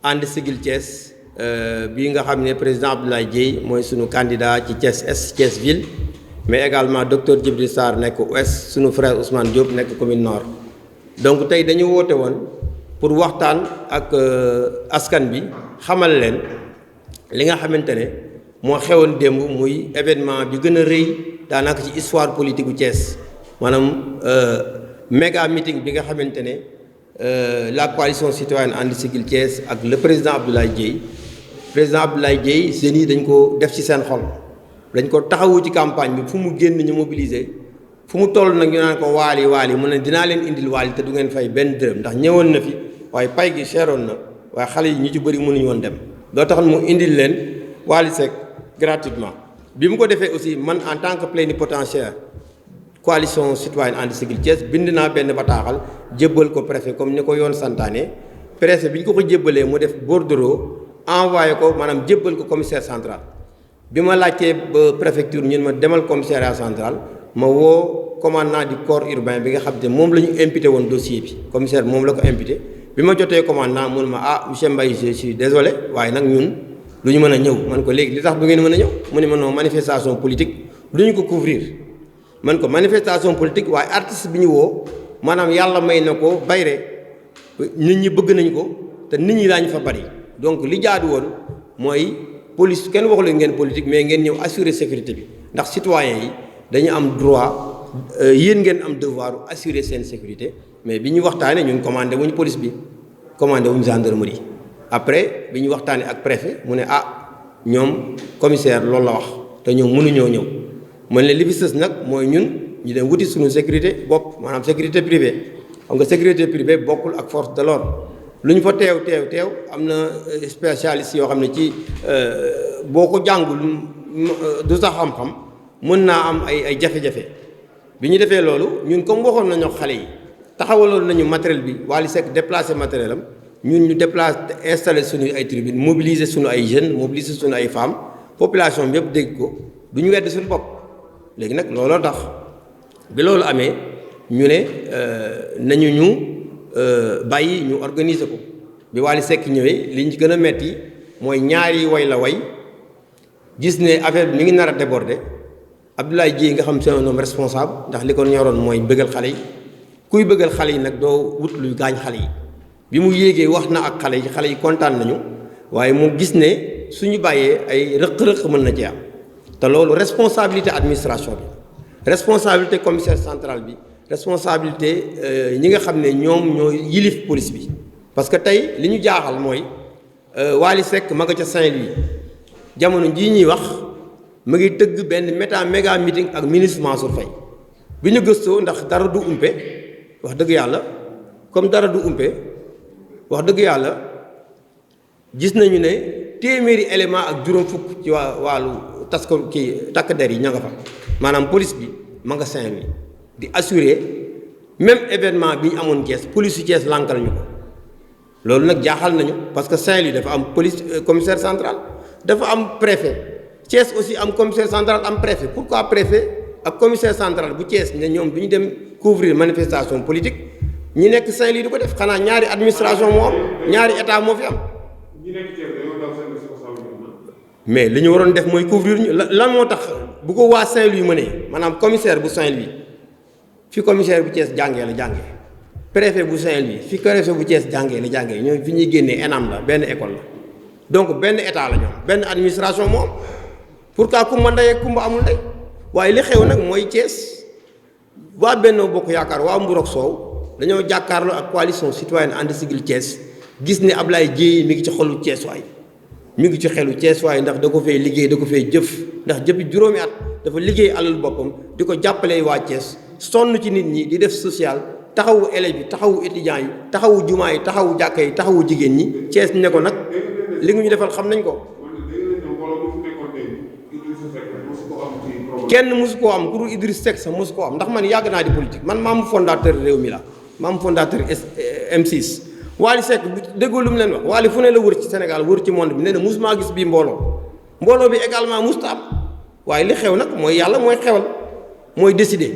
ànd sigil Thiès bii nga xam ne président Abdoulaye Dièye mooy sunu candidat ci Thiès Est Thiès ville mais également docteur Djibril Sarr nekk ouest sunu frère Ousmane Diop nekk commune nord. donc tey dañu woote woon pour waxtaan ak askan bi xamal leen li nga xamante ne moo xewoon démb muy événement bi gën a rëy daanaka ci histoire politique bu Thiès maanaam méga meeting bi nga xamante ne la coalition citoyenne ànd siggil Thiès ak le président Abdoulaye Dièye jeunes yi dañ ko def ci seen xol dañ ko taxawu ci campagne bi fu mu génn ñu mobiliser fu mu toll nag ñu naan ko waali mu ne dinaa leen indil waali te du ngeen fay benn dërëm ndax ñëwoon na fi waaye pay gi seeroon na waaye xale yi ñu ci bëri mënuñu woon dem doo tax mu indil leen Wally Seck gratuitement bi mu ko defee aussi man en tant que plénipotentiaire coalition citoyenne ànd siggil Thiès bind naa benn bataaxal jébbal ko préfet comme ni ko yoon santaane préfet bi ñu ko jébbalee mu def bordereau envoyé ko maanaam jébbal ko commissaire central bi ma laajtee ba préfecture ñun ma demal commissariat central ma woo commandant du corps urbain bi nga xam ne moom la ñu imputé woon dossier bi commissaire moom la ko imputé bi ma jotee commandant mun ma monsieur Mbaye je suis désolé waaye nag ñun lu ñu mën a ñëw man ko léegi li tax du ngeen mën a ñëw mu ne ma non manifestation politique du ñu ko couvrir man ko manifestation politique waaye artiste bi ñu woo maanaam yàlla may na ko bayre nit ñi bëgg nañ ko te nit ñi daañu fa bari donc li jaadu woon mooy police kenn waxu leen ngeen politique mais ngeen ñëw assurer sécurité bi ndax citoyens yi dañu am droit yéen ngeen am devoir assurer seen sécurité mais bi ñu waxtaanee ñun commandé wuñ police bi commandé wuñ gendarmerie après bi ñu waxtaanee ak préfet mu ne ñoom commissaire loolu la wax te ñoom mënuñoo ñëw man ne li fi sës nag mooy ñun ñu dem wuti suñu sécurité bopp maanaam sécurité privée xam nga sécurité privée bokkul ak force de l'ordre lu ñu fa teew am na spécialiste yoo xam ne ci boo ko jàngul du sax xam-xam mën naa am ay jafe-jafe bi ñu defee loolu ñun comme waxoon nañu xale yi taxawaloon nañu matériel bi Wally Seck déplacé matériel am ñun ñu déplacé installé suñu ay tribune mobiliser suñu ay jeunes mobiliser suñu ay femmes population bi yëpp dégg ko du ñu wedd suñu bopp léegi nag looloo tax bi loolu amee ñu ne nañu ñu bàyyi ñu organiser ko bi Wally Seck ñëwee li ñu gën a metti mooy ñaari way la way gis ne affaire bi mi ngi nar a déborder Abdoulaye Dièye nga xam c'est un homme responsable ndax li ko ñoroon mooy bëggal xale yi kuy bëggal xale yi nag doo wut luy gaañ xale yi bi mu yéegee wax na ak xale yi kontaan nañu waaye mu gis ne suñu bàyyee ay rëq-rëq mën na ci am te loolu responsabilité administration bi responsabilité commissaire central bi responsabilité ñi nga xam ne ñoom ñoo yilif police bi parce que tey li ñu jaaxal mooy Wally Seck ma nga ca Saint-Louis jamono jii ñuy wax mu ngi tëgg benn méga meeting ak ministre Mansour Faye bi ñu gëstoo ndax dara du umpe wax dëgg yàlla comme dara du umpe wax dëgg yàlla gis nañu ne téeméeri élément ak juróom fukk ci wàllu takk der yi ña nga fa maanaam police bi ma nga Saint-Louis di assurer même événement bi ñu amoon Thiès police yu Thiès lànkal ñu ko loolu nag jaaxal nañu parce que Saint-Louis dafa am police commissaire central dafa am préfet Thiès aussi am commissaire central am préfet pourquoi préfet ak commissaire central bu Thiès ne ñoom du ñu dem couvrir manifestation politique ñi nekk Saint-Louis du ko def xanaa ñaari administration moo am ñaari état moo fi am mais li ñu waroon def mooy couvrir ñu lan moo tax bu ko waa Saint-Louis mënee maanaam commissaire bu Saint-Louis fi commissaire bu Thiès jàngee la jàngee préfet bu Saint-Louis fi préfet bu Thiès jàngee la jàngee ñoom fi ñuy génnee ENAM la benn école la donc benn état la ñoom benn administration moo am pourquoi kumba ndey ak kumba amul ndey waaye li xew nag mooy Thiès waa Benno Bokk Yaakaar waa Mbour ak Soow dañoo jàkkaarloo ak coalition citoyenne ànd siggil Thiès gis ne Ablaye Dièye mi ngi ci xolu Thiès waay mi ngi ci xelu Thiès waay ndax da ko fay liggéey da ko fay jëf ndax jëppi juróomi at dafa liggéey alal boppam di ko jàppale waa Thiès sonn ci nit ñi di def social taxawu élèves yi taxawu étudiants yi taxawu jumaa yi taxawu jàkka yi taxawu jigéen ñi Thiès ne ko nag li nga ñu defal xam nañ ko kenn mosu koo am ku dul Idriss Seck sax mosu koo am ndax man yàgg naa di politique man membre fondateur réew mi la membre fondateur M6 Wally Seck déggoo lu mu leen wax Wally fu ne la wër ci Sénégal wër ci monde bi nee na mosumaa gis bii mbooloo bi également musta am waaye li xew nag mooy yàlla mooy xewal mooy décider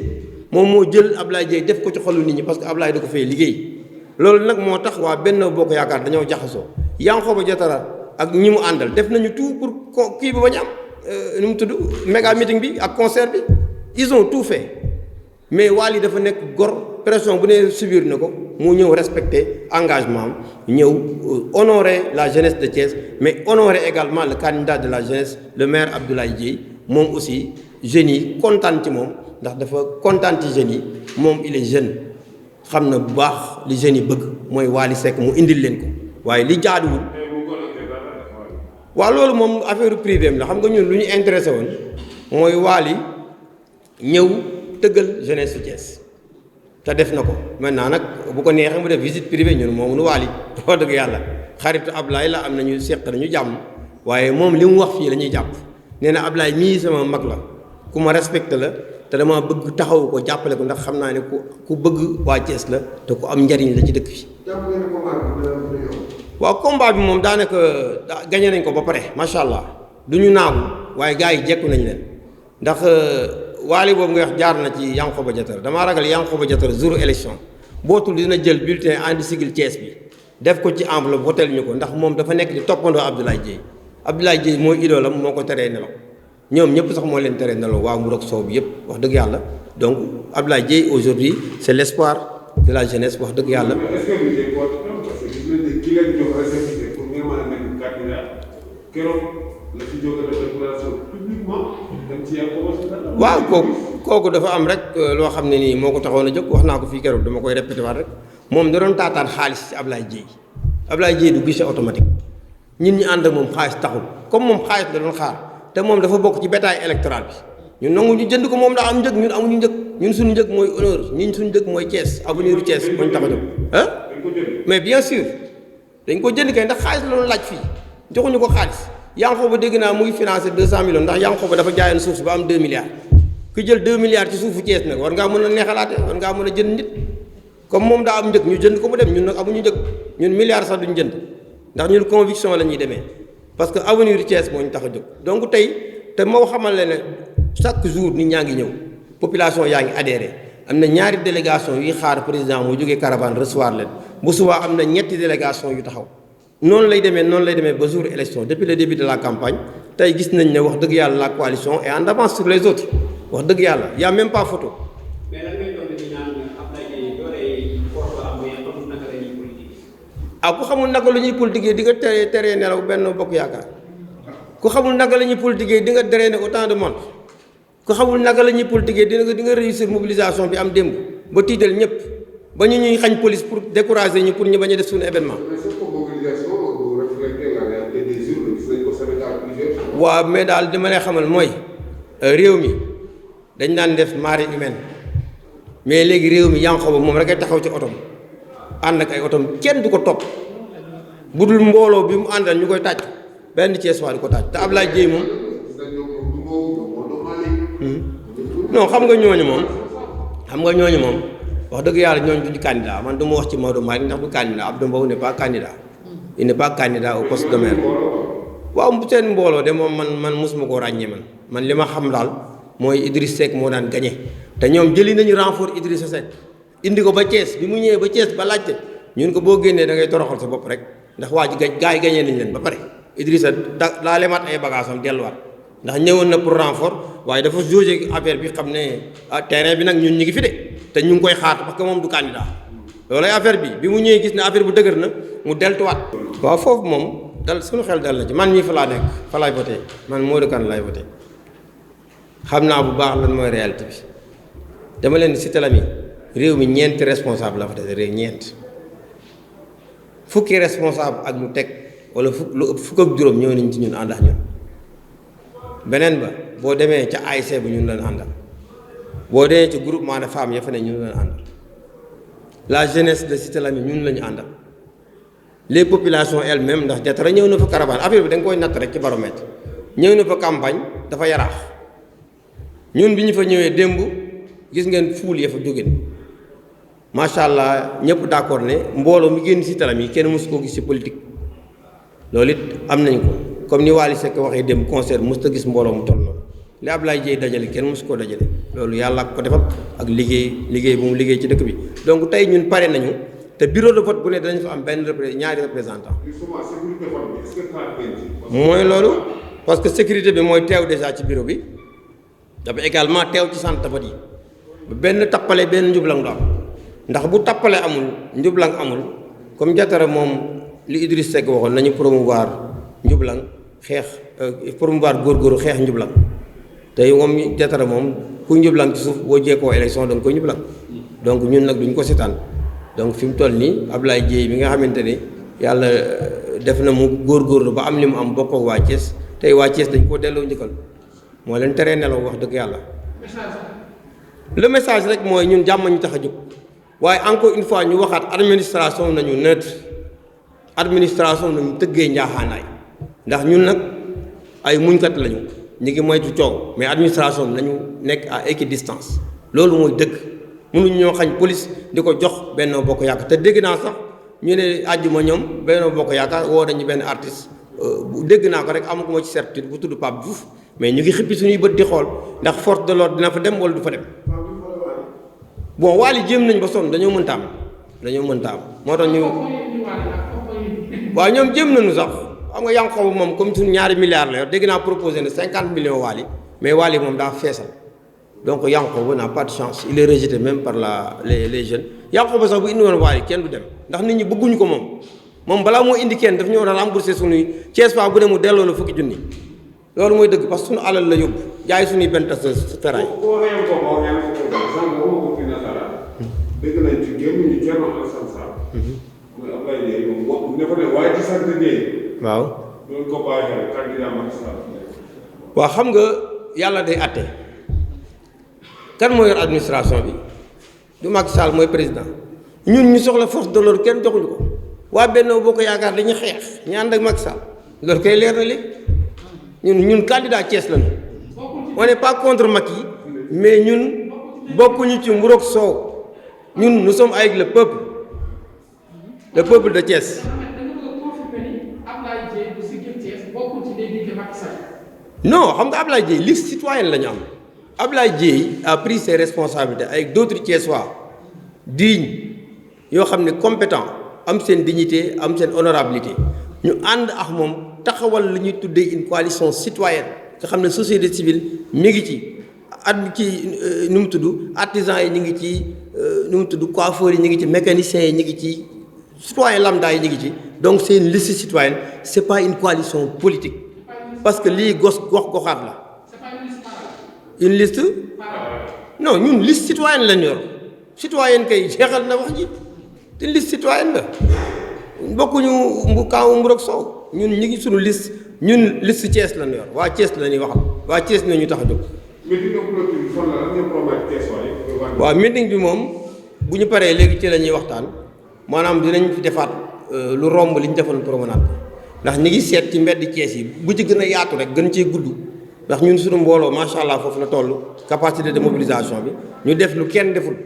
moom moo jël Ablaye Dièye def ko ci xolu nit ñi parce que Ablaye da ko fay liggéey loolu nag moo tax waa Benno Bokk Yaakaar dañoo jaxasoo Yankhoba Diattara ak ñi mu àndal def nañu tout pour kii bi bañ am nu mu tudd méga meeting bi ak concert bi ils ont tout fait mais Wally dafa nekk gor pression bu ne subir na ko mu ñëw respecter engagement am ñëw honorer la jeunesse de Thiès mais honorer également le candidat de la jeunesse le maire Abdoulaye Dièye moom aussi jeunes yi kontaan ci moom ndax dafa kontaan ci jeunes yi moom il est jeune xam na bu baax li jeunes yi bëgg mooy Wally Seck mu indil leen ko waaye li jaaduwul. waaw loolu moom affaire privée la xam nga ñun lu ñu intéressé woon mooy Wally ñëw tëggal jeunesse su Thiès te def na ko maintenant nag bu ko neexee mu def visite privée ñun moomu nu Wally wax dëgg yàlla xaritu Ablaye la am nañu seq nañu jàmm waaye moom li mu wax fii la ñuy jàpp nee na Ablaye mii sama mag la ku ma respecté la te dama bëgg taxaw ko jàppale ko ndax xam naa ne ku bëgg waa Thiès la te ku am njariñ la ci dëkk bi. waaw combat bi moom daanaka gagné nañ ko ba pare macha allah du ñu naagu waaye gars yi jekku nañ leen ndax Wally boobu nga wax jaar na ci Yankhoba Diattara damaa ragal Yankhoba Diattara jour élection bootul dina jël bulletin andi sigil Thiès bi def ko ci enveloppe votel ñu ko ndax moom dafa nekk di toppandoo Abdoulaye Dièye Abdoulaye Dièye mooy idoolam moo ko teree nelaw ñoom ñëpp sax moo leen teree nelaw waaw mu rok soow bi yëpp wax dëgg yàlla donc Abdoulaye Dièye aujourd'hui c'est l'espoir de la jeunesse wax dëgg yàlla. waaw kooku dafa am rek loo xam ne nii moo ko taxoon a jóg wax naa ko fii keroog dama koy répété waat rek moom da doon taataan xaalis ci Ablaye Dièye Ablaye Dièye du guichet automatique ñun ñu ànd ak moom xaalis taxul comme moom xaalis la doon xaar te moom dafa bokk ci bétail électoral bi ñun nangu ñu jënd ko moom daa am njëg ñun amuñu njëg ñun suñu njëg mooy honneur ñun suñu njëg mooy Thiès avenir u Thiès moo ñu tax a jóg ah mais bien sûr dañ ko jënd kay ndax xaalis la doon laaj fii joxuñu ko xaalis Yankhoba dégg naa mu ngi financé 200 millions ndax Yankhoba dafa jaayoon suuf si ba am 2 milliards ku jël 2 milliards ci suufu Thiès nag war ngaa mën a neexalaate war ngaa mën a jënd nit comme moom daa am njëg ñu jënd ko mu dem ñun nag amuñu njëg ñun milliards sax duñu jënd ndax ñun conviction la ñuy demee parce que avenir Thiès moo ñu tax a jóg donc tey te moo xamal ne chaque jour nit ñaa ngi ñëw population yaa ngi adhéré am na ñaari délégation yuy xaar président mu jógee caravane recevoir leen bu subaa am na ñetti délégation yu taxaw noonu lay demee ba jour élection depuis le début de la campagne tey gis nañ ne wax dëgg yàlla la coalition est en avance sur les autres wax dëgg yàlla y a même pas photo. mais lan ngay doon di naan Ablaye Dièye doole force am mais xamul naka la ñuy politique. ku xamul naka la ñuy politique di nga teree nelaw benn bokk yaakaar ku xamul naka la ñuy politique di nga drainer autant de monde ku xamul naka la ñuy politique di nga réussir mobilisation bi am démb ba tiital ñëpp ba ñu ñuy xañ police pour décourager ñu pour ñu bañ a def suñu événement. waaw mais daal di ma lay xamal mooy réew mi dañ daan def marée humaine mais léegi réew mi Yankhoba moom rek ay taxaw ci otom ànd ak ay otom kenn du ko topp bu dul mbooloo bi mu àndal ñu koy tàcc benn Thiès waa di ko tàcc te Ablaye Dièye moom non xam nga ñooñu moom wax dëgg yàlla ñooñu duñu candidat man du ma wax ci Maodo Malick ndax du candidat Abdou Mbow n'est pas candidat il n'est pas candidat au poste de maire waaw seen mbooloo de moom man mosuma koo ràññee man li ma xam daal mooy Idriss Seck moo daan gagné te ñoom jëli nañu renfort Idrissa Seck indi ko ba Thiès bi mu ñëwee ba Thiès ba laajte ñun ko boo génnee da ngay toroxal sa bopp rek ndax waa ji gaa yi gagné nañ leen ba pare Idrissa daa lemaat ay bagages am delluwaat ndax ñëwoon na pour renfort waaye dafa jauger affaire bi xam ne terrain bi nag ñun ñu ngi fi de te ñu ngi koy xaar parce que moom du candidat loolay affaire bi mu ñëwee gis ne affaire bu dëgër na mu deltuwaat. waaw foofu moom dal suñu xel dal na ci man mii fa laa nekk fa laay voté man Modou Kane laay voté xam naa bu baax lan mooy réalité bi dama leen si tala mi réew mi ñeenti responsable la fa dese réew ñeent fukki responsable ak lu teg wala fukk ak juróom ñëw nañ ci ñun ànd ak ñun beneen ba boo demee ca AIC bi ñun leen àndal boo demee ci groupement de femmes ya fa ne ñun leen àndal la jeunesse de Cité Lamy ñun la ñu àndal les populations elles-mêmes ndax Diattara ñëw na fa caravane affaire bi da nga koy natt rek ci baromètre ñëw na fa campagne dafa yaraax ñun bi ñu fa ñëwee démb gis ngeen fuul ya fa jógeen macha allah ñëpp d'accord ne mbooloo mi génn Cité Lamy kenn mosu koo gis ci politique loolu it am nañ ko comme ni Wally Seck waxee démb concert mosut a gis mbooloo mu toll noonu li Ablaye Dièye dajale kenn mosu koo dajale loolu yàlla ko defal ak liggéey bu mu liggéey ci dëkk bi donc tey ñun pare nañu te bureau de vote bu ne danañ fa am ñaari représentant mooy loolu parce que sécurité bi mooy teew déjà ci bureau bi dafa également teew ci centre de vote yi benn tappale benn njublang du am ndax bu tappale amul njublang amul comme Diatara moom li Idriss Seck waxoon nañu promouvoir njublang xeex promouvoir góorgóoru xeex njublang tey moom Diatara moom ku njublang ci suuf boo jeekoo élection da nga koy njublang donc ñun nag duñ ko seetaan donc fi mu toll nii Ablaye Dièye mi nga xamante ni yàlla def na mu góorgóorlu ba am li mu am bokk ak waa Thiès tey waa Thiès dañ koo delloo njëkkal moo leen teree nelaw wax dëgg yàlla. le message rek mooy ñun jàmm ñu tax a jóg waaye encore une fois ñu waxaat administration nañu neutre administration nañu tëggee njaaxaanaay ndax ñun nag ay muñkat lañu ñu ngi moytu coow mais administration nañu nekk à équidistance loolu mooy dëgg mënuñ ñoo xañ police di ko jox Benno Bokk Yaakaar te dégg naa sax ñu ne àjjuma ñoom Benno Bokk Yaakaar woo nañu benn artiste dégg naa ko rek amaguma ci certitude bu tudd Pape Diouf mais ñu ngi xippi suñuy bët di xool ndax force de l'ordre dina fa dem wala du fa dem bon Wally jéem nañ ba sonn dañoo mënta am moo tax ñu waaw ñoom jéem nañu sax xam nga Yankhoba moom comme suñu ñaari milliards la yor dégg naa proposé na 50 millions Wally mais Wally moom daa feesal donc Yankhoba n'a pas de chance il est rejeté même par les jeunes Yankhoba sax bu indi woon Wally kenn du dem ndax nit ñi bëgguñu ko moom balaa moo indi kenn daf ñëw na rembourser suñuy Thiès fa bu ne mu delloo la fukki junni loolu mooy dëgg parce que suñu alal la yóbbu jaay suñuy benn tas terrain. dégg nañ ci génn ñu Thierno Alassane Sall. mooy Ablaye Dièye moom ne ko ne waaye ci sant Dièye. waaw. loolu ko bàyyi xel candidat Macky Sall. waaw xam nga yàlla day àtte kan moo yor administration bi du Macky Sall mooy président ñun ñu soxla force de l'ordre kenn joxuñu ko waa Benno Bokk Yaakaar dañuy xeex ñu ànd ak Macky Sall loolu koy leer na léegi ñun candidat Thiès lañu on n'est pas contre Macky mais ñun bokkuñu ci mburoog soow. ñun nous sommes avec le peuple de Thiès. non xam nga Ablaye Dièye liste citoyenne la ñu am Ablaye Dièye a pris ses responsabilités avec d'autres Thiessois dignes yoo xam ne compétents am seen dignité am seen honorabilité ñu ànd ak moom taxawal lu ñuy tuddee une coalition citoyenne nga xam ne société civile mi ngi ci. nu mu tudd artisans yi ñu ngi ci nu mu tudd coiffeurs yi ñu ngi ci mécaniciens yi ñu ngi ci citoyen lambda yi ñu ngi ci donc c'est une liste citoyenne c'est pas une coalition politique parce que lii goxaat la une liste non ñun liste citoyenne lañ yor citoyenne kay jeexal na wax ji te liste citoyenne la bokkuñu mburoog soow ñun ñu ngi suñu liste ñun liste Thiès lañ yor waa Thiès la ñuy waxal waa Thiès ñoo ñu tax a jóg. waaw meeting bi moom bu ñu paree léegi ci la ñuy waxtaan maanaam dinañ fi defaat lu romb li ñu defoon promenade ndax ñi ngi seet ci mbedd Thiès yi bu ci gën a yaatu rek gën cee gudd ndax ñun suñu mbooloo macha allah foofu la toll capacité de mobilisation bi ñu def lu kenn deful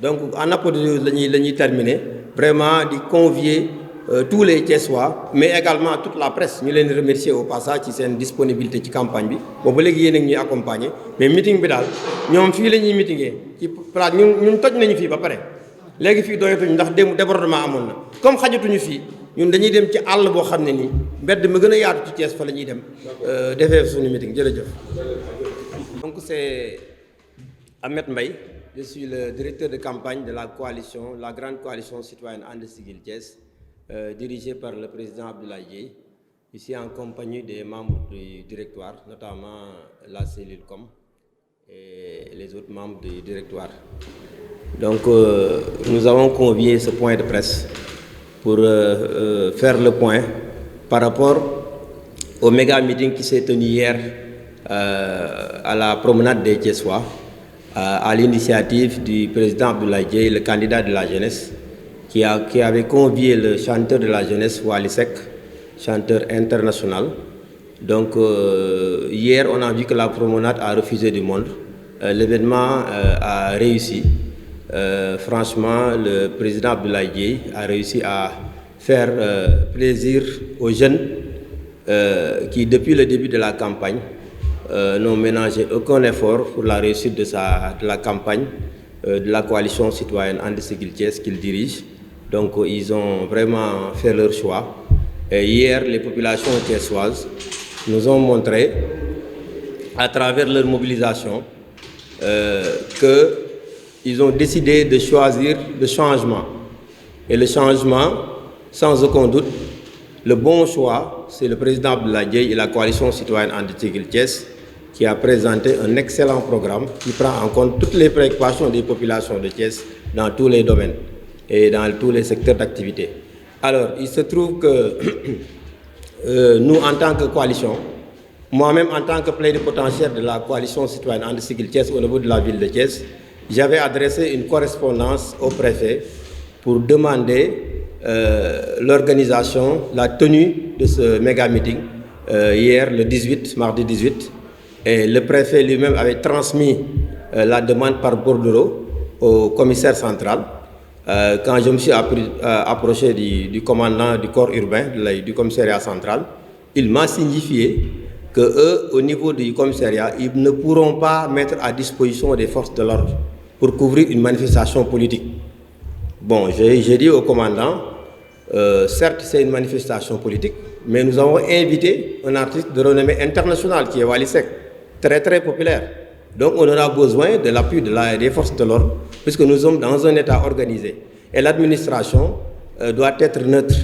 donc en apothéose la ñuy terminer vraiment di convier tous les Thiessois mais également toute la presse ñu leen di remercier au passage ci seen disponibilité ci campagne bi boobu ba léegi yéen a ngi ñuy accompagner mais meeting bi daal ñoom fii la ñuy meetingee ci place ñun toj nañu fii ba pare léegi fii doyatuñu ndax démb débordement amoon na comme xajatuñu fii ñun dañuy dem ci àll boo xam ne nii mbedd ma gën a yaatu ci Thiès fa la ñuy dem defee suñu meeting jërëjëf. donc c'est Ahmed Mbaye je suis le directeur de campagne de la coalition la grande coalition citoyenne And Siggil Thiès. Dirigé par le président Abdoulaye Dièye, ici en compagnie des membres du directoire, notamment la cellule com et les autres membres du directoire. Donc nous avons convié ce point de presse pour faire le point par rapport au méga meeting qui s'est tenu hier à la promenade des Thiessois à l'initiative du président Abdoulaye Dièye, le candidat de la jeunesse, qui avait convié le chanteur de la jeunesse, Wally Seck, chanteur international. Donc hier, on a vu que la promenade a refusé du monde. L'événement a réussi. Franchement, le président Abdoulaye Dièye a réussi à faire plaisir aux jeunes qui, depuis le début de la campagne, n'ont ménagé aucun effort pour la réussite de la campagne de la coalition citoyenne And Siggil Thiès qu'il dirige. Donc ils ont vraiment fait leur choix. Et hier, les populations thiessoises nous ont montré, à travers leur mobilisation, qu'ils ont décidé de choisir le changement. Et le changement, sans aucun doute, le bon choix, c'est le président Abdoulaye Dièye et la coalition citoyenne Andi Thiès qui a présenté un excellent programme qui prend en compte toutes les préoccupations des populations de Thiès dans tous les domaines et dans tous les secteurs d'activité. Alors, il se trouve que nous, en tant que coalition, moi-même en tant que plénipotentiaire de la coalition citoyenne Andi Thiès au niveau de la ville de Thiès, j'avais adressé une correspondance au préfet pour demander l'organisation, la tenue de ce méga meeting hier, le 18, mardi 18. Et le préfet lui-même avait transmis la demande par bordereau au commissaire central. Quand je me suis approché du commandant du corps urbain, du commissariat central, il m'a signifié qu'eux, au niveau du commissariat, ils ne pourront pas mettre à disposition des forces de l'ordre pour couvrir une manifestation politique. Bon, j'ai dit au commandant, certes c'est une manifestation politique, mais nous avons invité un artiste de renommée internationale qui est Wally Seck, très très populaire. Donc on aura besoin de l'appui des forces de l'ordre, puisque nous sommes dans un État organisé. Et l'administration doit être neutre.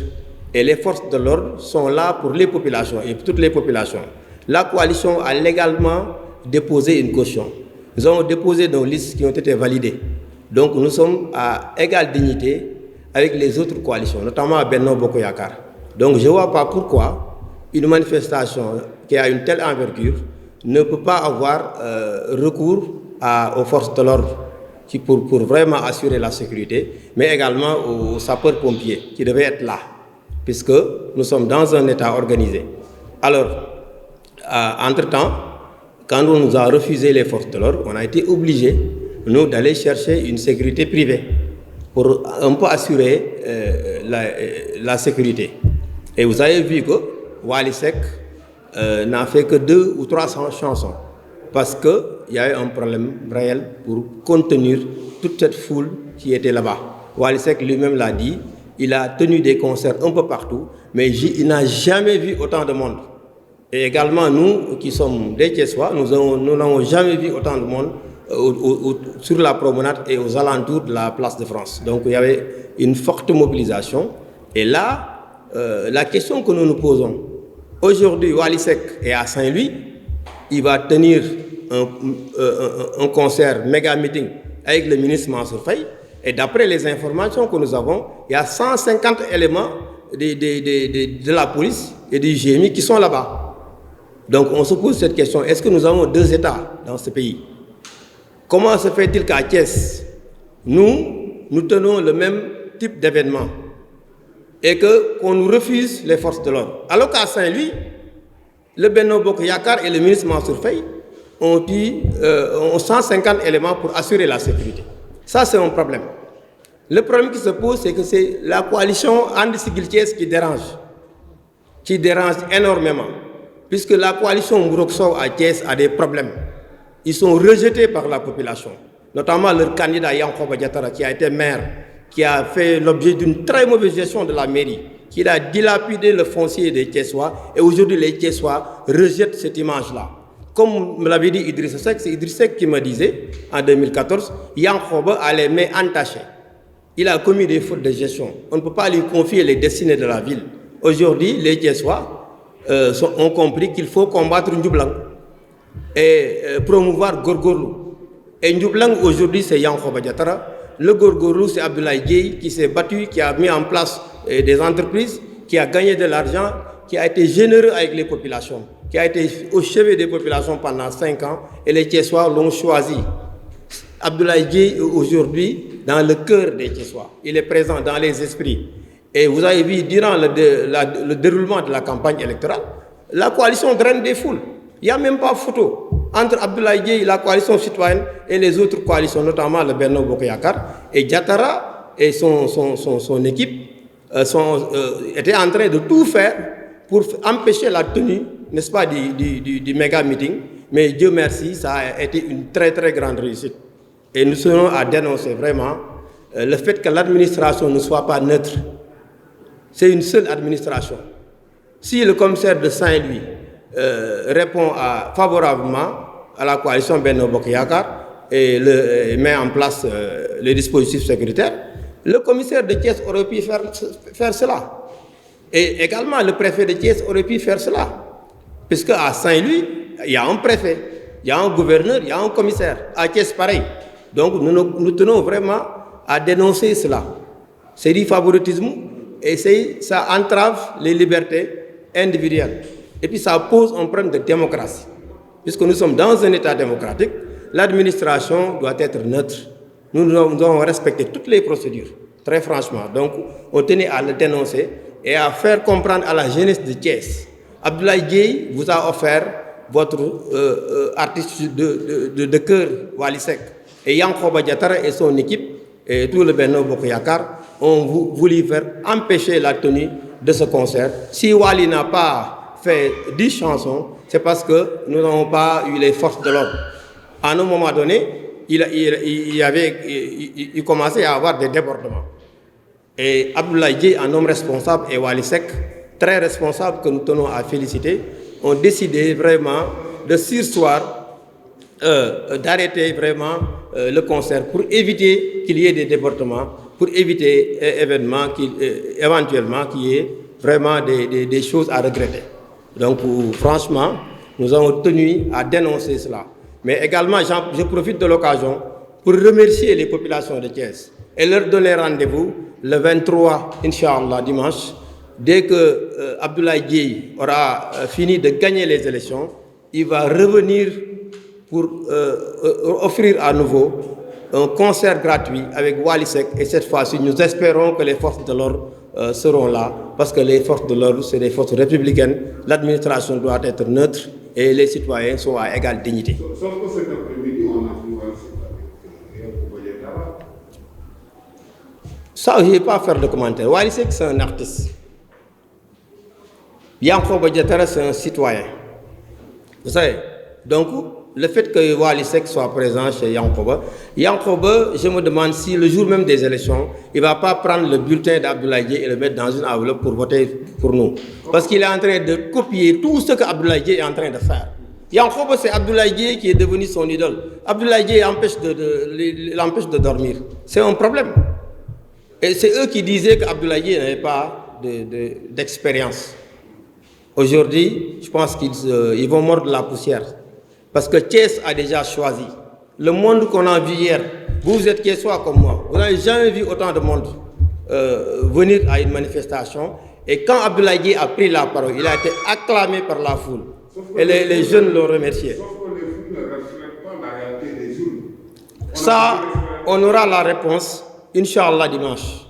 Et les forces de l'ordre sont là pour les populations et pour toutes les populations. La coalition a légalement déposé une caution. Nous avons déposé nos listes qui ont été validées. Donc nous sommes à égale dignité avec les autres coalitions, notamment à Benno Bokk Yakaar. Donc je ne vois pas pourquoi une manifestation qui a une telle envergure ne peut pas avoir recours aux forces de l'ordre pour vraiment assurer la sécurité, mais également aux sapeurs-pompiers qui devaient être là, puisque nous sommes dans un État organisé. Alors, entre-temps, quand on nous a refusé les forces de l'ordre, on a été obligés, nous, d'aller chercher une sécurité privée pour un peu assurer la sécurité. Et vous avez vu que Wally Seck n'a fait que 2 ou 3 chansons parce qu'il y avait un problème réel pour contenir toute cette foule qui était là-bas. Wally Seck lui-même l'a dit, il a tenu des concerts un peu partout, mais il n'a jamais vu autant de monde. Et également, nous qui sommes des Thiessois, nous n'avons jamais vu autant de monde sur la promenade et aux alentours de la place de France. Donc il y avait une forte mobilisation. Et là, la question que nous nous posons, aujourd'hui, Wally Seck est à Saint-Louis, il va tenir un concert méga meeting avec le ministre Mansour Faye. Et d'après les informations que nous avons, il y a 150 éléments de la police et du GMI qui sont là-bas. Donc on se pose cette question, est-ce que nous avons 2 États dans ce pays? Comment se fait-il qu'à Thiès, nous tenons le même type d'événement et qu'on nous refuse les forces de l'ordre? Alors qu'à Saint-Louis, le Benno Bokk Yakaar et le ministre Mansour Faye ont 150 éléments pour assurer la sécurité. Ça, c'est un problème. Le problème qui se pose, c'est que c'est la coalition Andi Thiès qui dérange énormément, puisque la coalition Mburok Sow à Thiès a des problèmes. Ils sont rejetés par la population, notamment leur candidat Yankhoba Diattara, qui a été maire, qui a fait l'objet d'une très mauvaise gestion de la mairie, qui a dilapidé le foncier des Thiessois, et aujourd'hui les Thiessois rejettent cette image-là. Comme me l'avait dit Idrissa Seck, c'est Idrissa Seck qui me disait, en 2014, Yankhoba a les mains entachées. Il a commis des fautes de gestion. On ne peut pas lui confier les destinées de la ville. Aujourd'hui, les Thiessois ont compris qu'il faut combattre Ndjoublang et promouvoir Gorgorlou. Et Ndjoublang, aujourd'hui, c'est Yankhoba Diattara. Le Gorgorlou, c'est Abdoulaye Dièye qui s'est battu, qui a mis en place des entreprises, qui a gagné de l'argent, qui a été généreux avec les populations, qui a été au chevet des populations pendant 5 ans, et les Thiessois l'ont choisi. Abdoulaye Dièye, aujourd'hui, dans le cœur des Thiessois. Il est présent dans les esprits. Et vous avez vu, durant le déroulement de la campagne électorale, la coalition draine des foules. Il n'y a même pas photo entre Abdoulaye Dièye, la coalition citoyenne, et les autres coalitions, notamment le Benno Bokk Yakaar. Et Diattara et son équipe étaient en train de tout faire pour empêcher la tenue, n'est-ce pas, du méga meeting. Mais Dieu merci, ça a été une très très grande réussite. Et nous serons à dénoncer vraiment le fait que l'administration ne soit pas neutre. C'est une seule administration. Si le commissaire de Saint-Louis répond favorablement à la coalition Benno Bokk Yakaar et met en place les dispositifs sécuritaires, le commissaire de Thiès aurait pu faire cela. Et également, le préfet de Thiès aurait pu faire cela. Puisque à Saint-Louis, il y a un préfet, il y a un gouverneur, il y a un commissaire. À Thiès, pareil. Donc, nous tenons vraiment à dénoncer cela. C'est du favoritisme et ça entrave les libertés individuelles. Et puis, ça pose un problème de démocratie. Puisque nous sommes dans un État démocratique, l'administration doit être neutre. Nous devons respecter toutes les procédures, très franchement. Donc, on tenait à le dénoncer et à faire comprendre à la jeunesse de Thiès. Abdoulaye Dièye vous a offert votre artiste de cœur, Wally Seck. Et Yankhoba Diattara et son équipe, et tout le Benno Bokk Yakaar, ont voulu empêcher la tenue de ce concert. Si Wally n'a pas fait 10 chansons, c'est parce que nous n'avons pas eu les forces de l'ordre. À un moment donné, il commençait à avoir des débordements. Et Abdoulaye Dièye, un homme responsable, et Wally Seck, très responsable, que nous tenons à féliciter, ont décidé vraiment de surseoir, d'arrêter vraiment le concert pour éviter qu'il y ait des débordements, pour éviter éventuellement qu'il y ait vraiment des choses à regretter. Donc franchement, nous avons tenu à dénoncer cela. Mais également, je profite de l'occasion pour remercier les populations de Thiès et leur donner rendez-vous le 23, Inch'Allah, dimanche. Dès que Abdoulaye Dièye aura fini de gagner les élections, il va revenir pour offrir à nouveau un concert gratuit avec Wally Seck. Et cette fois-ci, nous espérons que les forces de l'ordre seront là, parce que les forces de l'ordre, c'est des forces républicaines. L'administration doit être neutre et les citoyens sont à égale dignité. Sauf que cet après-midi, on a pu voir Yankhoba Diattara. Ça, je ne vais pas faire de commentaire. Wally Seck, c'est un artiste. Yankhoba Diattara, c'est un citoyen. Vous savez, donc, le fait que Wally Seck soit présent chez Yankhoba, je me demande si le jour même des élections, il ne va pas prendre le bulletin d'Abdoulaye Dièye et le mettre dans une enveloppe pour voter pour nous. Parce qu'il est en train de copier tout ce qu'Abdoulaye Dièye est en train de faire. Yankhoba, c'est Abdoulaye Dièye qui est devenu son idole. Abdoulaye Dièye l'empêche de dormir. C'est un problème. Et c'est eux qui disaient qu'Abdoulaye Dièye n'avait pas d'expérience. Aujourd'hui, je pense qu'ils vont mordre la poussière. Parce que Thiès a déjà choisi. Le monde qu'on a vu hier, vous êtes Thiessois comme moi, vous n'avez jamais vu autant de monde venir à une manifestation. Et quand Abdoulaye Dièye a pris la parole, il a été acclamé par la foule. Et les jeunes l'ont remercié. Sauf que les foules ne reflètent pas la réalité des urnes. Ça, on aura la réponse, Inch'Allah, dimanche.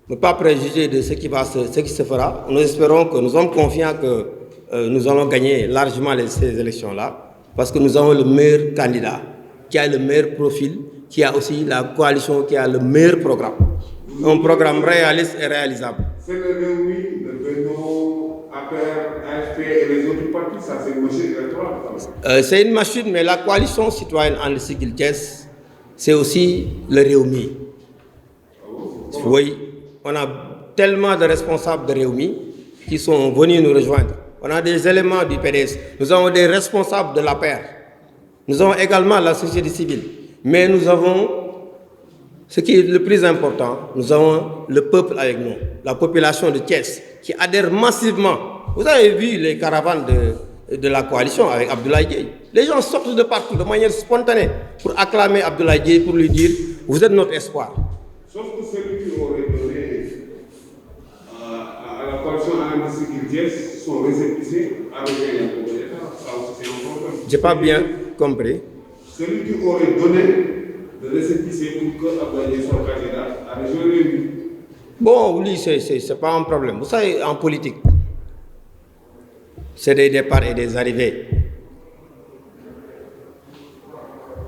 Ne pas préjuger de ce qui se fera. Nous espérons que nous sommes confiants que nous allons gagner largement ces élections-là. Parce que nous avons le meilleur candidat, qui a le meilleur profil, qui a aussi la coalition, qui a le meilleur programme. Un programme réaliste et réalisable. C'est le Rewmi, le Benno, APR, AFP et les autres partis, ça c'est une machine électorale. C'est une machine, mais la coalition citoyenne And Siggil Thiès, c'est aussi le Rewmi. Oui, on a tellement de responsables de Rewmi qui sont venus nous rejoindre. On a des éléments du PDS. Nous avons des responsables de l'APR. Nous avons également la société civile. Mais nous avons, ce qui est le plus important, nous avons le peuple avec nous, la population de Thiès, qui adhère massivement. Vous avez vu les caravanes de la coalition avec Abdoulaye Dièye. Les gens sortent de partout de manière spontanée pour acclamer Abdoulaye Dièye, pour lui dire « Vous êtes notre espoir ». Sauf que celui qui aurait donné à la coalition And Siggil Thiès son récépissé avec Yankhoba Diattara, ça aussi c'est un problème. Je n'ai pas bien compris. Celui qui aurait donné le récépissé pour que Abdoulaye Dièye soit candidat a rejoint Rewmi. Bon, oui, c'est pas un problème. Vous savez, en politique, c'est des départs et des arrivées.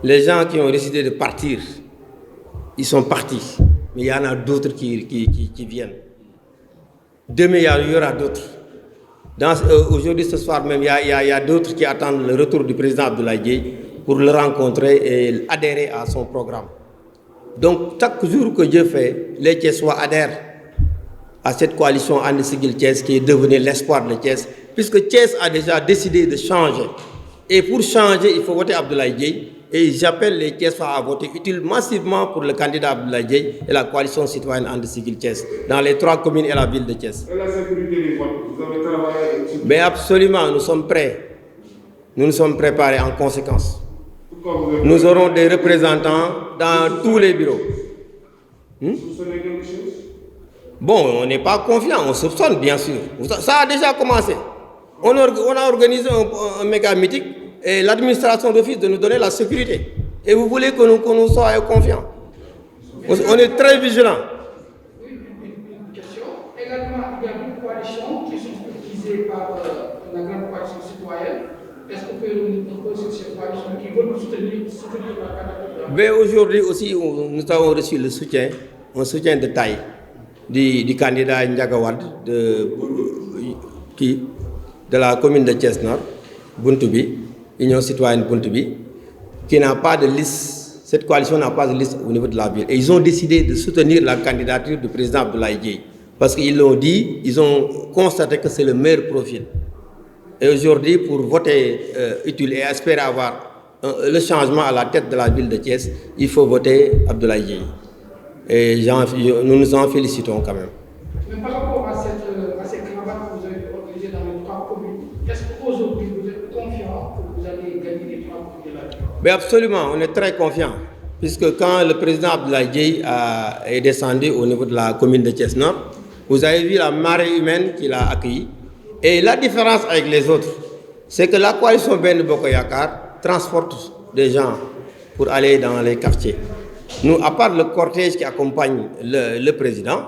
Les gens qui ont décidé de partir, ils sont partis. Mais il y en a d'autres qui viennent. Demain, il y aura d'autres. Aujourd'hui, ce soir même, il y a d'autres qui attendent le retour du président Abdoulaye Dièye pour le rencontrer et adhérer à son programme. Donc, chaque jour que Dieu fait, les Thiessois adhèrent à cette coalition And Siggil Thiès qui est devenue l'espoir de Thiès, puisque Thiès a déjà décidé de changer. Et pour changer, il faut voter Abdoulaye Dièye. Et j'appelle les Thiessois à voter utile massivement pour le candidat Abdoulaye Dièye et la coalition citoyenne And Siggil Thiès dans les 3 communes et la ville de Thiès. Et la sécurité des votes, vous avez travaillé dessus? Mais absolument, nous sommes prêts. Nous nous sommes préparés en conséquence. Nous aurons des représentants dans tous les bureaux. Vous soupçonnez quelque chose? Bon, on n'est pas confiant, on soupçonne bien sûr. Ça a déjà commencé. On a organisé un méga meeting et l'administration d'office de nous donner la sécurité. Et vous voulez que nous soyons confiants? On est très vigilants. Oui, une question. Également, il y a deux coalitions qui sont utilisées par la grande coalition citoyenne. Est-ce que vous pouvez nous dire sur ces coalitions qui veulent soutenir la candidature? Mais aujourd'hui aussi, nous avons reçu le soutien, un soutien de taille du candidat Ndiaga Wade de la commune de Thiès Nord, Buntubi, Union citoyenne Buntubi, qui n'a pas de liste. Cette coalition n'a pas de liste au niveau de la ville. Et ils ont décidé de soutenir la candidature du président Abdoulaye Dièye. Parce qu'ils l'ont dit, ils ont constaté que c'est le meilleur profil. Et aujourd'hui, pour voter utile et espérer avoir le changement à la tête de la ville de Thiès, il faut voter Abdoulaye Dièye. Et nous nous en félicitons quand même. Mais par rapport à ces caravanes que vous avez organisées dans les 3 communes, est-ce qu'aujourd'hui vous êtes confiant que vous allez gagner les 3 communes de la ville? Mais absolument, on est très confiant. Puisque quand le président Abdoulaye Dièye est descendu au niveau de la commune de Thiès Nord, vous avez vu la marée humaine qu'il a accueillie. Et la différence avec les autres, c'est que la coalition Benno Bokk Yakaar transporte des gens pour aller dans les quartiers. Nous, à part le cortège qui accompagne le président,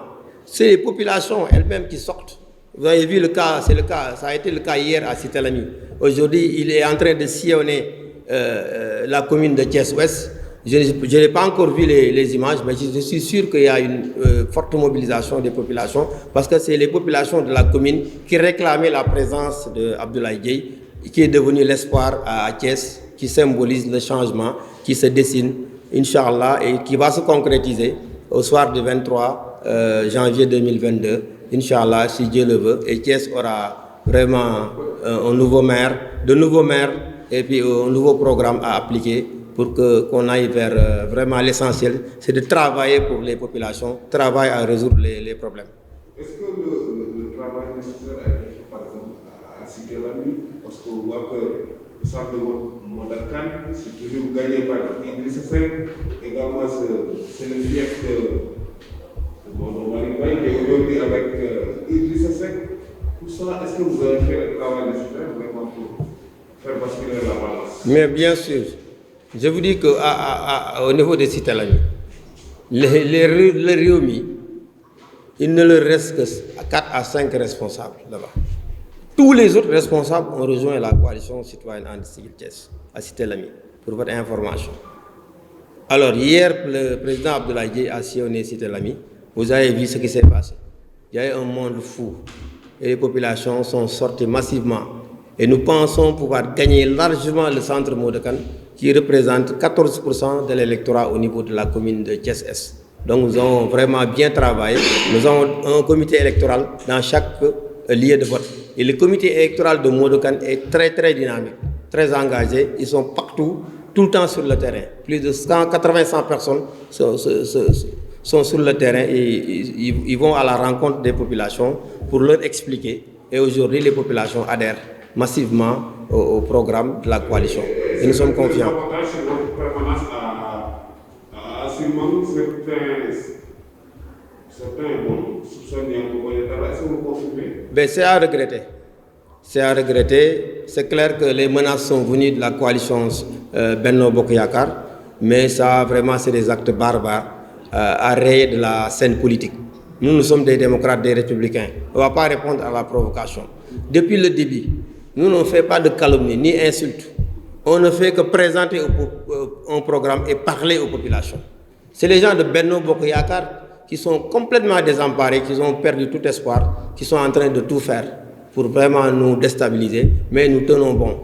c'est les populations elles-mêmes qui sortent. Vous avez vu le cas, ça a été le cas hier à Cité Lamy. Aujourd'hui, il est en train de sillonner la commune de Thiès-Ouest. Je n'ai pas encore vu les images, mais je suis sûr qu'il y a une forte mobilisation des populations parce que c'est les populations de la commune qui réclamaient la présence d'Abdoulaye Dièye, qui est devenu l'espoir à Thiès, qui symbolise le changement qui se dessine, Inch'Allah, et qui va se concrétiser au soir du 23 janvier 2022, Inch'Allah, si Dieu le veut. Et Thiès aura vraiment un nouveau maire, de nouveaux maires, et puis un nouveau programme à appliquer pour qu'on aille vers vraiment l'essentiel, c'est de travailler pour les populations, travailler à résoudre les problèmes. Est-ce que le travail nécessaire a été fait, par exemple, à Cité Lamy? Parce qu'on voit que le centre de vote Modakan, c'est toujours gagné par Idrissa Seck. Également, c'est le fief de Marie Baye qui est aujourd'hui avec Idrissa Seck. Tout ça, est-ce que vous avez fait le travail nécessaire vraiment pour faire basculer la balance? Mais bien sûr. Je vous dis qu'au niveau des Cité Lamy, les Rewmi, il ne leur reste que 4 à 5 responsables là-bas. Tous les autres responsables ont rejoint la coalition citoyenne And Siggil Thiès à Cité Lamy, pour votre information. Alors hier, le président Abdoulaye Dièye a sillonné Cité Lamy. Vous avez vu ce qui s'est passé. Il y a eu un monde fou et les populations sont sorties massivement. Et nous pensons pouvoir gagner largement le centre Modakan qui représente 14% de l'électorat au niveau de la commune de Thiès-Est. Donc nous avons vraiment bien travaillé. Nous avons un comité électoral dans chaque lieu de vote. Et le comité électoral de Modakan est très très dynamique, très engagé. Ils sont partout, tout le temps sur le terrain. Plus de 100 personnes sont sur le terrain et ils vont à la rencontre des populations pour leur expliquer. Et aujourd'hui, les populations adhèrent massivement au programme de la coalition. Et nous sommes confiants. Ben, c'est à regretter. C'est à regretter. C'est clair que les menaces sont venues de la coalition Benno Bokk Yakaar, mais ça, vraiment, c'est des actes barbares à rayer de la scène politique. Nous sommes des démocrates, des républicains. On ne va pas répondre à la provocation. Depuis le début, nous ne faisons pas de calomnie ni insultes. On ne fait que présenter un programme et parler aux populations. C'est les gens de Benno Bokk Yakaar qui sont complètement désemparés, qui ont perdu tout espoir, qui sont en train de tout faire pour vraiment nous déstabiliser, mais nous tenons bon.